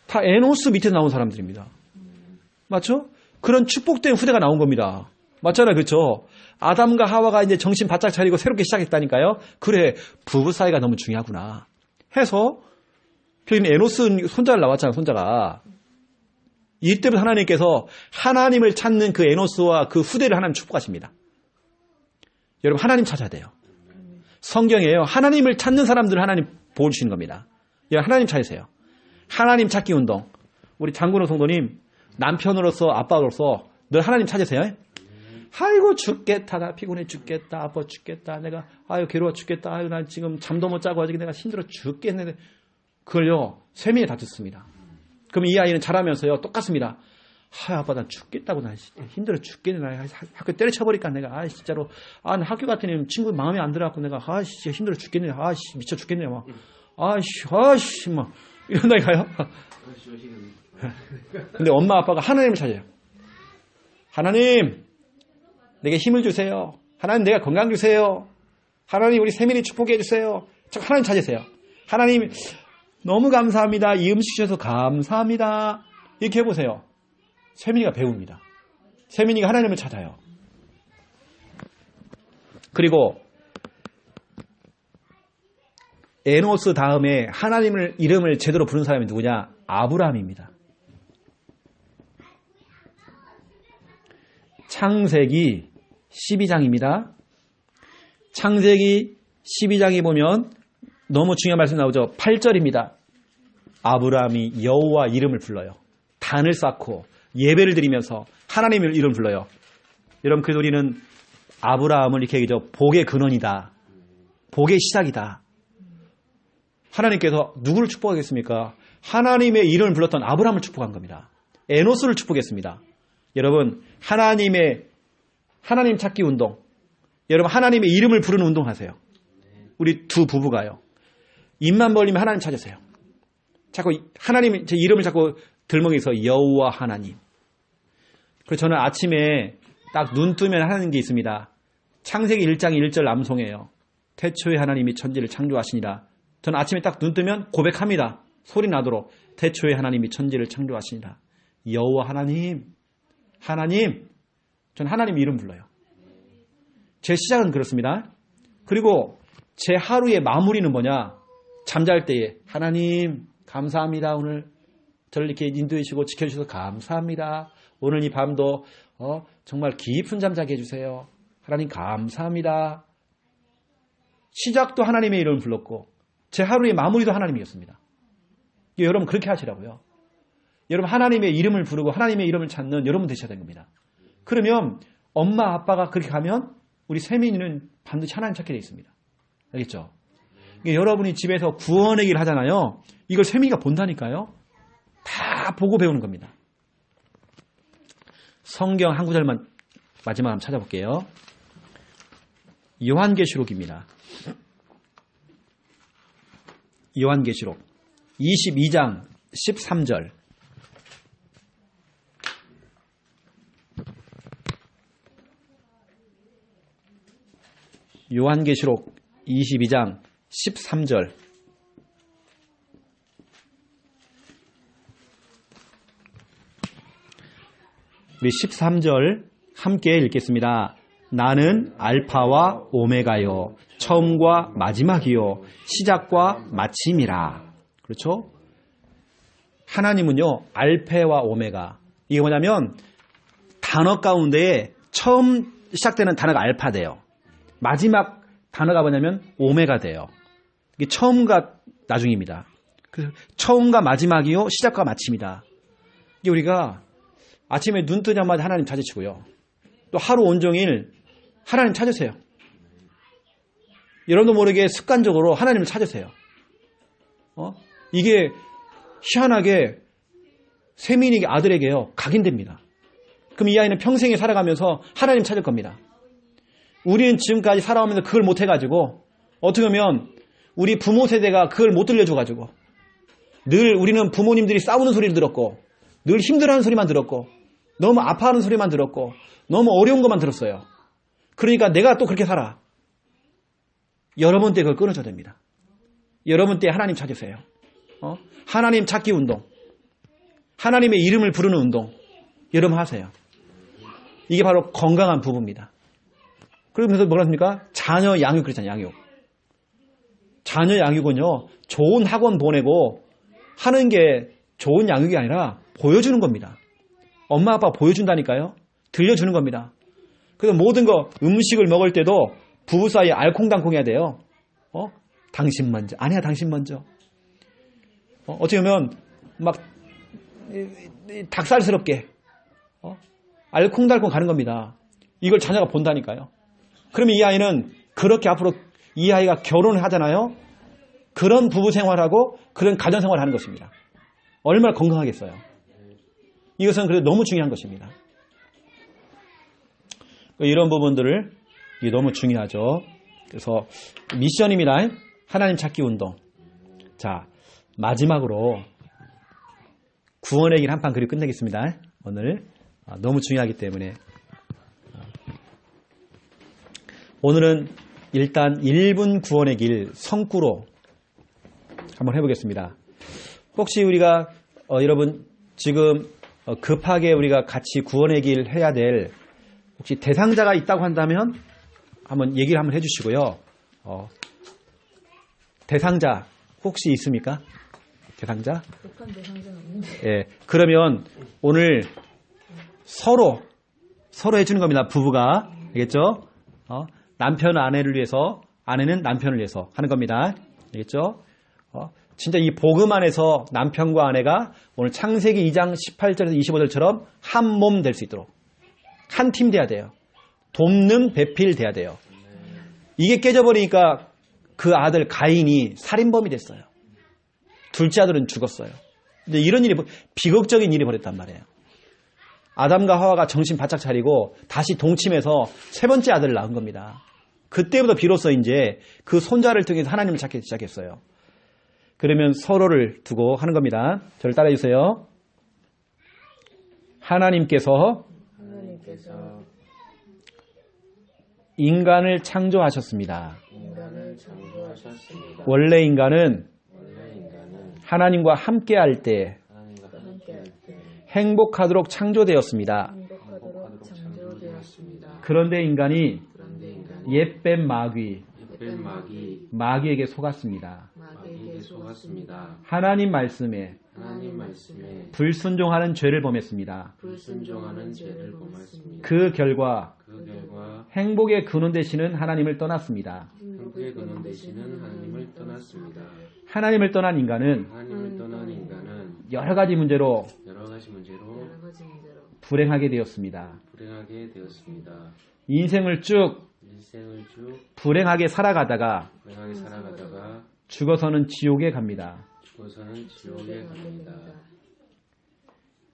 다 에노스 밑에 나온 사람들입니다. 맞죠? 그런 축복된 후대가 나온 겁니다. 맞잖아요. 그렇죠? 아담과 하와가 이제 정신 바짝 차리고 새롭게 시작했다니까요. 그래, 부부 사이가 너무 중요하구나 해서 결국 에노스 손자를 나왔잖아요. 손자가. 이때부터 하나님께서 하나님을 찾는 그 에노스와 그 후대를 하나님 축복하십니다. 여러분 하나님 찾아야 돼요. 성경이에요. 하나님을 찾는 사람들을 하나님 보여주시는 겁니다. 여러분 하나님 찾으세요. 하나님 찾기 운동. 우리 장군호 성도님 남편으로서 아빠로서 늘 하나님 찾으세요. 아이고 죽겠다. 나 피곤해 죽겠다. 아파 죽겠다. 내가 아유 괴로워 죽겠다. 아유 난 지금 잠도 못 자고 아직 내가 힘들어 죽겠네. 그걸요 세민이 다 듣습니다. 그럼 이 아이는 자라면서요 똑같습니다. 아 아빠 난 죽겠다고 나 힘들어 죽겠네. 나 학교 때려쳐버릴까 내가 아 진짜로 아 나 학교 같으니 친구 마음에 안 들어갖고 내가 아 진짜 힘들어 죽겠네. 아 미쳐 죽겠네 막 아씨 막 이런다니까요. 근데 엄마 아빠가 하나님을 찾아요. 하나님 내게 힘을 주세요. 하나님 내가 건강 주세요. 하나님 우리 세민이 축복해 주세요. 하나님 찾으세요. 하나님 너무 감사합니다. 이 음식 주셔서 감사합니다. 이렇게 해보세요. 세민이가 배웁니다. 세민이가 하나님을 찾아요. 그리고 에노스 다음에 하나님을 이름을 제대로 부른 사람이 누구냐? 아브라함입니다. 창세기 12장입니다. 창세기 12장에 보면 너무 중요한 말씀 나오죠. 8절입니다. 아브라함이 여호와 이름을 불러요. 단을 쌓고 예배를 드리면서 하나님의 이름을 불러요. 여러분 그래서 우리는 아브라함을 이렇게 얘기하죠. 복의 근원이다. 복의 시작이다. 하나님께서 누구를 축복하겠습니까? 하나님의 이름을 불렀던 아브라함을 축복한 겁니다. 에노스를 축복했습니다. 여러분 하나님 찾기 운동. 여러분 하나님의 이름을 부르는 운동하세요. 우리 두 부부가요. 입만 벌리면 하나님 찾으세요. 자꾸 하나님 제 이름을 자꾸 들먹여서 여호와 하나님. 그래서 저는 아침에 딱 눈 뜨면 하는 게 있습니다. 창세기 1장 1절 남송해요. 태초에 하나님이 천지를 창조하시니라. 저는 아침에 딱 눈 뜨면 고백합니다. 소리 나도록 태초에 하나님이 천지를 창조하시니라. 여호와 하나님. 하나님, 전 하나님 이름 불러요. 제 시작은 그렇습니다. 그리고 제 하루의 마무리는 뭐냐? 잠잘 때에 하나님 감사합니다. 오늘 저를 이렇게 인도해 주시고 지켜주셔서 감사합니다. 오늘 이 밤도 정말 깊은 잠 자게 해주세요. 하나님 감사합니다. 시작도 하나님의 이름을 불렀고 제 하루의 마무리도 하나님이었습니다. 여러분 그렇게 하시라고요. 여러분 하나님의 이름을 부르고 하나님의 이름을 찾는 여러분 되셔야 되는 겁니다. 그러면 엄마 아빠가 그렇게 가면 우리 세민이는 반드시 하나님 찾게 되어 있습니다. 알겠죠? 여러분이 집에서 구원의 길 하잖아요. 이걸 세민이가 본다니까요. 다 보고 배우는 겁니다. 성경 한 구절만 마지막 한번 찾아볼게요. 요한계시록입니다. 요한계시록 22장 13절. 요한계시록 22장 13절. 우리 13절 함께 읽겠습니다. 나는 알파와 오메가요, 처음과 마지막이요, 시작과 마침이라. 그렇죠? 하나님은요, 알파와 오메가. 이게 뭐냐면 단어 가운데 처음 시작되는 단어가 알파 돼요. 마지막 단어가 뭐냐면 오메가 돼요. 이게 처음과 나중입니다. 그 처음과 마지막이요, 시작과 마침이다. 이게 우리가 아침에 눈 뜨자마자 하나님 찾으시고요. 또 하루 온종일 하나님 찾으세요. 여러분도 모르게 습관적으로 하나님을 찾으세요. 이게 희한하게 세민에게 아들에게요, 각인됩니다. 그럼 이 아이는 평생에 살아가면서 하나님 찾을 겁니다. 우리는 지금까지 살아오면서 그걸 못 해가지고 어떻게 보면 우리 부모 세대가 그걸 못 들려줘가지고 늘 우리는 부모님들이 싸우는 소리를 들었고 늘 힘들어하는 소리만 들었고 너무 아파하는 소리만 들었고 너무 어려운 것만 들었어요. 그러니까 내가 또 그렇게 살아. 여러분 때 그걸 끊어줘야 됩니다. 여러분 때 하나님 찾으세요. 하나님 찾기 운동, 하나님의 이름을 부르는 운동 여러분 하세요. 이게 바로 건강한 부부입니다. 그러면서 뭐라 합니까? 자녀 양육 그렇잖아요. 양육. 자녀 양육은요, 좋은 학원 보내고 하는 게 좋은 양육이 아니라 보여주는 겁니다. 엄마 아빠 보여준다니까요. 들려주는 겁니다. 그래서 모든 거 음식을 먹을 때도 부부 사이에 알콩달콩 해야 돼요. 당신 먼저. 아니야, 당신 먼저. 어떻게 보면 막 닭살스럽게 알콩달콩 가는 겁니다. 이걸 자녀가 본다니까요. 그러면 이 아이는 그렇게 앞으로 이 아이가 결혼을 하잖아요. 그런 부부 생활하고 그런 가정 생활을 하는 것입니다. 얼마나 건강하겠어요. 이것은 그래도 너무 중요한 것입니다. 이런 부분들을 너무 중요하죠. 그래서 미션입니다. 하나님 찾기 운동. 자, 마지막으로 구원의 길 한판 그리고 끝내겠습니다. 오늘 너무 중요하기 때문에 오늘은 일단 1분 구원의 길 성구로 한번 해보겠습니다. 혹시 우리가 여러분 지금 급하게 우리가 같이 구원의 길 해야 될 혹시 대상자가 있다고 한다면 한번 얘기를 한번 해주시고요. 대상자 혹시 있습니까? 대상자?
급한 대상자는 없는데.
예. 그러면 오늘 서로 해주는 겁니다. 부부가. 알겠죠? 남편은 아내를 위해서, 아내는 남편을 위해서 하는 겁니다. 알겠죠? 진짜 이 복음 안에서 남편과 아내가 오늘 창세기 2장 18절에서 25절처럼 한 몸 될 수 있도록 한 팀 돼야 돼요. 돕는 배필 돼야 돼요. 이게 깨져버리니까 그 아들 가인이 살인범이 됐어요. 둘째 아들은 죽었어요. 근데 이런 일이 비극적인 일이 벌어졌단 말이에요. 아담과 하와가 정신 바짝 차리고 다시 동침해서 세 번째 아들을 낳은 겁니다. 그때부터 비로소 이제 그 손자를 통해서 하나님을 찾기 시작했어요. 그러면 서로를 두고 하는 겁니다. 저를 따라해 주세요. 하나님께서 인간을 창조하셨습니다. 원래 인간은 하나님과 함께할 때 행복하도록 창조되었습니다.
반대로 되었습니다.
그런데 인간이
그런데 인간이
옛뱀 마귀,
옛뱀
마귀에게 속았습니다.
마귀에게 속았습니다.
하나님 말씀에
하나님 말씀에
불순종하는 죄를 범했습니다.
불순종하는 죄를 범했습니다.
그 결과
그 결과
행복의 근원 되시는 하나님을 떠났습니다.
행복의 근원 되시는 하나님을 떠났습니다.
하나님을 떠난 인간은
하나님을 떠난 인간은
여러 가지 문제로
여러 가지 문제로
불행하게 되었습니다.
불행하게 되었습니다.
인생을 쭉
인생을 쭉
불행하게 살아가다가
불행하게 살아가다가
죽어서는 지옥에 갑니다.
죽어서는 지옥에 갑니다.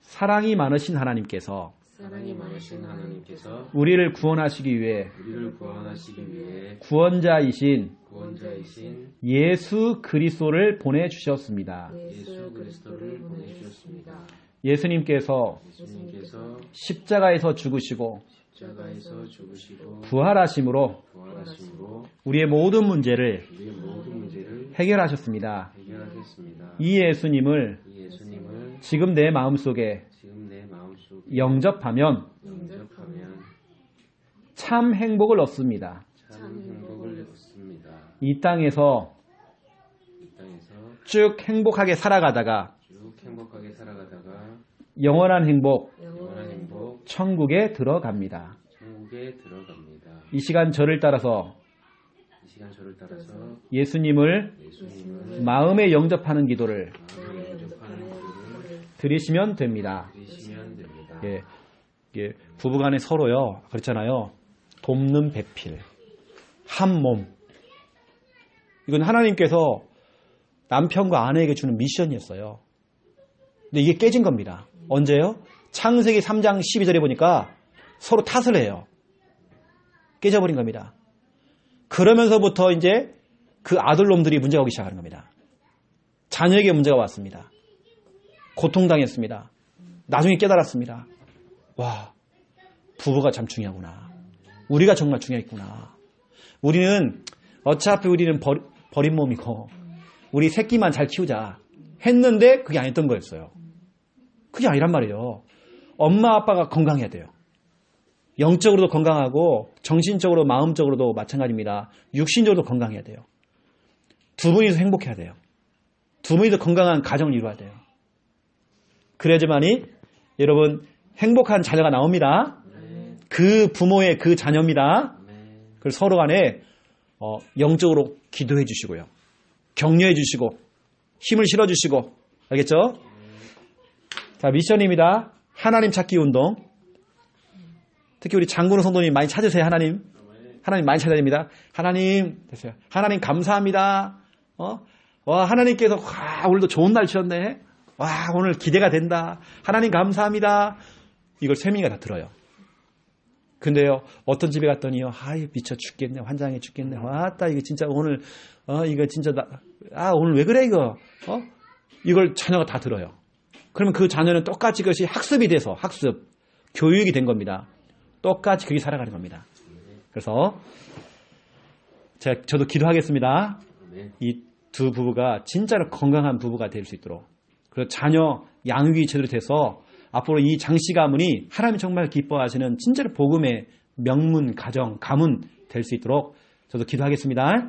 사랑이 많으신 하나님께서
사랑이 많으신 하나님께서
우리를 구원하시기 위해
우리를 구원하시기 위해
구원자이신
구원자이신
예수 그리스도를 보내주셨습니다.
예수 그리스도를 보내주셨습니다.
예수님께서
예수님께서
십자가에서 죽으시고
십자가에서 죽으시고
부활하심으로
부활하심으로
우리의 모든 문제를
우리의 모든 문제를
해결하셨습니다.
해결하겠습니다.
이 예수님을
이 예수님을
지금 내 마음속에
지금 내 마음속에
영접하면
영접하면
참 행복을 얻습니다.
참 행복을 얻습니다.
이 땅에서
이 땅에서
쭉 행복하게 살아가다가
쭉 행복하게 살아가다가
영원한 행복,
영원한 행복
천국에 들어갑니다.
천국에 들어갑니다.
이 시간 저를 따라서
이 시간 저를 따라서
예수님을
예수님을
마음에 영접하는 기도를
마음에 영접하는 기도를
드리시면 됩니다.
드리시면 됩니다.
예, 부부간에 서로요, 그렇잖아요. 돕는 배필, 한 몸. 이건 하나님께서 남편과 아내에게 주는 미션이었어요. 근데 이게 깨진 겁니다. 언제요? 창세기 3장 12절에 보니까 서로 탓을 해요. 깨져버린 겁니다. 그러면서부터 이제 그 아들놈들이 문제가 오기 시작하는 겁니다. 자녀에게 문제가 왔습니다. 고통당했습니다. 나중에 깨달았습니다. 와, 부부가 참 중요하구나. 우리가 정말 중요했구나. 어차피 우리는 버린 몸이고 우리 새끼만 잘 키우자 했는데 그게 아니었던 거였어요. 그게 아니란 말이에요. 엄마 아빠가 건강해야 돼요. 영적으로도 건강하고 정신적으로 마음적으로도 마찬가지입니다. 육신적으로도 건강해야 돼요. 두 분이서 행복해야 돼요. 두 분이서 건강한 가정을 이루어야 돼요. 그래야지만이 여러분 행복한 자녀가 나옵니다. 그 부모의 그 자녀입니다. 그래서 서로 간에 영적으로 기도해 주시고요. 격려해 주시고 힘을 실어 주시고 알겠죠? 자, 미션입니다. 하나님 찾기 운동. 특히 우리 장군호 성도님 많이 찾으세요. 하나님 많이 찾아야 됩니다. 하나님 됐어요. 하나님 감사합니다. 와, 하나님께서 오늘도 좋은 날 주셨네. 와, 오늘 기대가 된다. 하나님 감사합니다. 이걸 세 명이가 다 들어요. 근데요, 어떤 집에 갔더니요, 아유, 미쳐 죽겠네, 환장해 죽겠네, 왔다, 이거 진짜 오늘, 이거 진짜, 오늘 왜 그래, 이거, 이걸 자녀가 다 들어요. 그러면 그 자녀는 똑같이 그것이 학습이 돼서, 교육이 된 겁니다. 똑같이 그게 살아가는 겁니다. 그래서, 저도 기도하겠습니다. 이 두 부부가 진짜로 건강한 부부가 될 수 있도록. 그리고 자녀 양육이 제대로 돼서, 앞으로 이 장씨 가문이 하나님이 정말 기뻐하시는 진짜로 복음의 명문, 가정, 가문 될 수 있도록 저도 기도하겠습니다.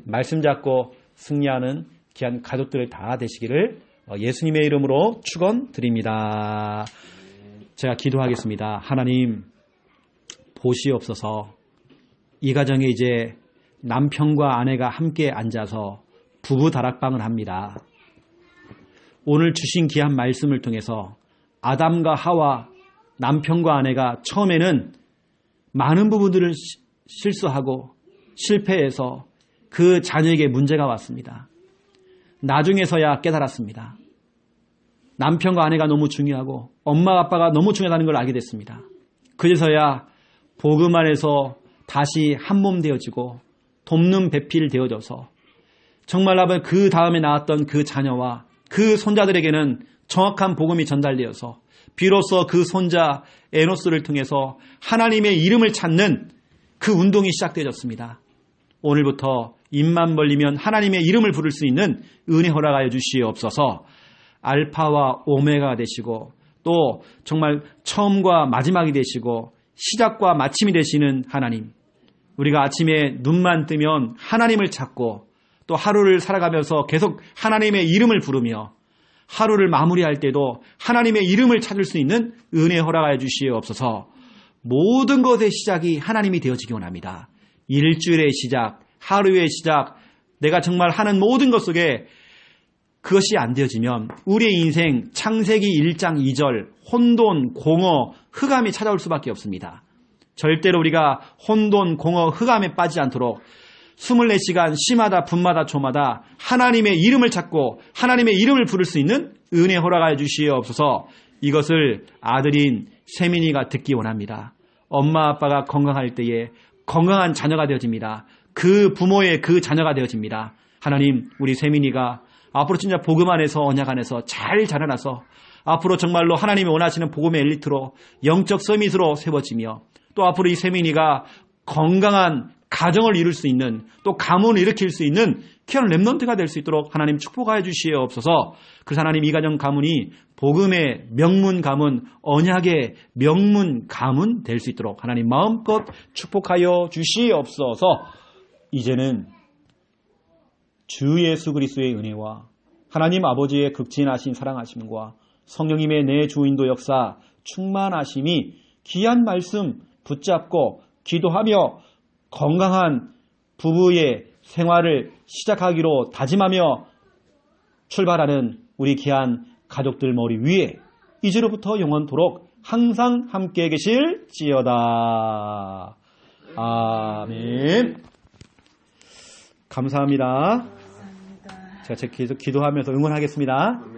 말씀 잡고 승리하는 귀한 가족들 다 되시기를 예수님의 이름으로 축원드립니다. 제가 기도하겠습니다. 하나님 보시옵소서. 이 가정에 이제 남편과 아내가 함께 앉아서 부부 다락방을 합니다. 오늘 주신 귀한 말씀을 통해서 아담과 하와 남편과 아내가 처음에는 많은 부분들을 실수하고 실패해서 그 자녀에게 문제가 왔습니다. 나중에서야 깨달았습니다. 남편과 아내가 너무 중요하고 엄마 아빠가 너무 중요하다는 걸 알게 됐습니다. 그래서야 복음 안에서 다시 한 몸 되어지고 돕는 배필 되어져서 정말 그 다음에 나왔던 그 자녀와 그 손자들에게는 정확한 복음이 전달되어서 비로소 그 손자 에노스를 통해서 하나님의 이름을 찾는 그 운동이 시작되어졌습니다. 오늘부터 입만 벌리면 하나님의 이름을 부를 수 있는 은혜 허락하여 주시옵소서. 알파와 오메가가 되시고 또 정말 처음과 마지막이 되시고 시작과 마침이 되시는 하나님, 우리가 아침에 눈만 뜨면 하나님을 찾고 또 하루를 살아가면서 계속 하나님의 이름을 부르며 하루를 마무리할 때도 하나님의 이름을 찾을 수 있는 은혜 허락하여 주시옵소서. 모든 것의 시작이 하나님이 되어지기 원합니다. 일주일의 시작, 하루의 시작, 내가 정말 하는 모든 것 속에 그것이 안 되어지면 우리의 인생 창세기 1장 2절 혼돈, 공허, 흑암이 찾아올 수밖에 없습니다. 절대로 우리가 혼돈, 공허, 흑암에 빠지지 않도록 24시간 시마다 분마다 초마다 하나님의 이름을 찾고 하나님의 이름을 부를 수 있는 은혜 허락하여 주시옵소서. 이것을 아들인 세민이가 듣기 원합니다. 엄마 아빠가 건강할 때에 건강한 자녀가 되어집니다. 그 부모의 그 자녀가 되어집니다. 하나님, 우리 세민이가 앞으로 진짜 복음 안에서 언약 안에서 잘 자라나서 앞으로 정말로 하나님이 원하시는 복음의 엘리트로 영적 서밋으로 세워지며 또 앞으로 이 세민이가 건강한 가정을 이룰 수 있는 또 가문을 일으킬 수 있는 귀한 렘넌트가 될 수 있도록 하나님 축복하여 주시옵소서. 그래서 하나님 이 가정 가문이 복음의 명문 가문, 언약의 명문 가문 될 수 있도록 하나님 마음껏 축복하여 주시옵소서. 이제는 주 예수 그리스도의 은혜와 하나님 아버지의 극진하신 사랑하심과 성령님의 내 주인도 역사 충만하심이 귀한 말씀 붙잡고 기도하며 건강한 부부의 생활을 시작하기로 다짐하며 출발하는 우리 귀한 가족들 머리 위에 이제로부터 영원토록 항상 함께 계실지어다. 아멘. 감사합니다. 제가 계속 기도하면서 응원하겠습니다.